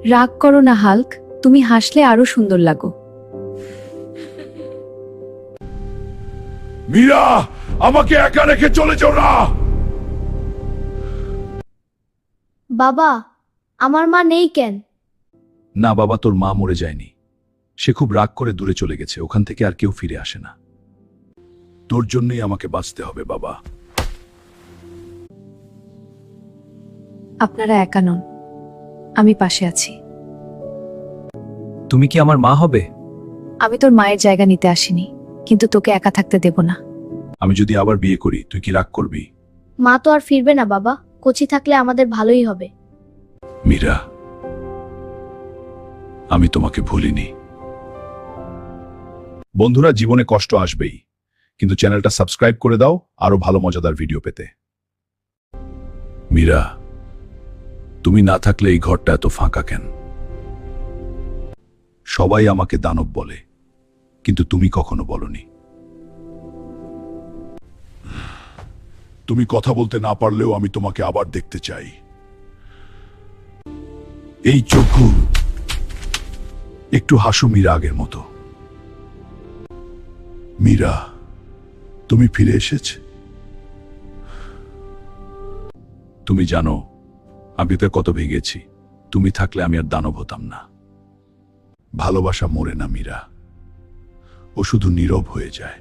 রাগ করো না হাল্ক, তুমি হাসলে আরো সুন্দর লাগো। মীরা, আমাকে একা রেখে চলে যাও না। বাবা, আমার মা নেই কেন? না বাবা, তোর মা মরে যায়নি। সে খুব রাগ করে দূরে চলে গেছে, ওখান থেকে আর কেউ ফিরে আসে না। তোর জন্যই আমাকে বাঁচতে হবে বাবা। আপনারা একা নন, আমি পাশে আছি। তুমি কি আমার মা হবে? আমি তোর মায়ের জায়গা নিতে আসিনি, কিন্তু তোকে একা থাকতে দেব না। আমি যদি আবার বিয়ে করি, তুই কি রাগ করবি? মা তো আর ফিরবে না বাবা, কচি থাকলে আমাদের ভালোই হবে। মীরা, আমি তোমাকে ভুলিনি। বন্ধুরা, জীবনে কষ্ট আসবেই, কিন্তু চ্যানেলটা সাবস্ক্রাইব করে দাও আরো ভালো মজাদার ভিডিও পেতে। মীরা, তুমি না থাকলে এই ঘরটা এত ফাঁকা কেন? সবাই আমাকে দানব বলে, কিন্তু তুমি কখনো বলনি। তুমি কথা বলতে না পারলেও আমি তোমাকে আবার দেখতে চাই। এই চক্ষু, একটু হাসো মীরা, আগের মতো। মীরা, তুমি ফিরে এসেছ। তুমি জানো আমি তো কত ভেগেছি, তুমি থাকলে আমি আর দানব হতাম না। ভালোবাসা মরে না মীরা, ও শুধু নীরব হয়ে যায়।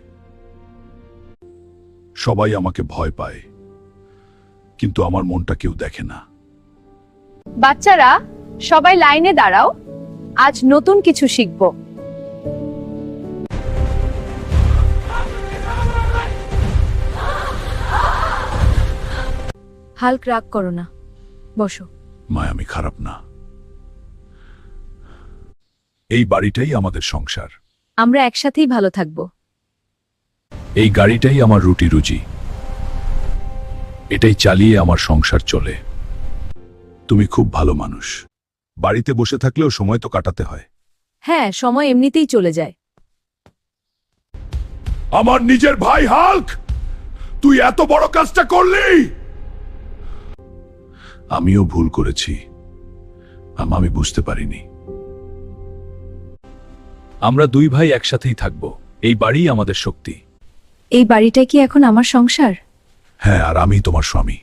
সবাই আমাকে ভয় পায়, কিন্তু আমার মনটা কেউ দেখে না। বাচ্চারা, সবাই লাইনে দাঁড়াও, আজ নতুন কিছু শিখব। হাল্ক, রাগ করো না, বসো। মায়, আমি খারাপ না। এই বাড়িটাই আমাদের সংসার। আমরা একসাথেই ভালো থাকবো। এই গাড়িটাই আমার রুটি রুজি, এটাই চালিয়ে আমার সংসার চলে। তুমি খুব ভালো মানুষ। বাড়িতে বসে থাকলেও সময় তো কাটাতে হয়। হ্যাঁ, সময় এমনিতেই চলে যায়। আমার নিজের ভাই হাল্ক, তুই এত বড় কাজটা করলি। আমিও ভুল করেছি, আমি বুঝতে পারিনি। আমরা দুই ভাই একসাথেই থাকব, এই বাড়ি আমাদের শক্তি। এই বাড়িটা কি এখন আমার সংসার? হ্যাঁ, আর আমি তোমার স্বামী।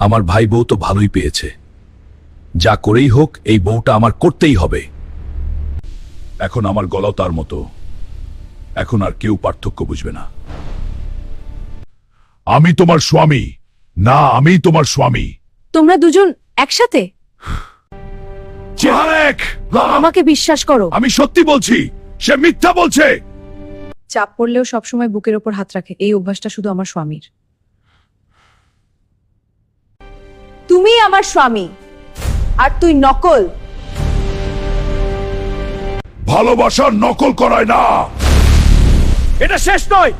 আমার ভাই বউ তো ভালোই পেয়েছে, যা করেই হোক এই বউটা আমার করতেই হবে। এখন আমার গলাও তার মতো, এখন আর কেউ পার্থক্য বুঝবে না। আমি তোমার স্বামী না, আমি তোমার স্বামী। তোমরা দুজন একসাথে? চেহারেক, আমাকে বিশ্বাস করো। আমি সত্যি বলছি, সে মিথ্যা বলছে। চাপ পড়লেও সবসময় বুকের ওপর হাত রাখে, এই অভ্যাসটা শুধু আমার স্বামীর। তুমি আমার স্বামী, আর তুই নকল। ভালোবাসার নকল করায় না। এটা শেষ নয়।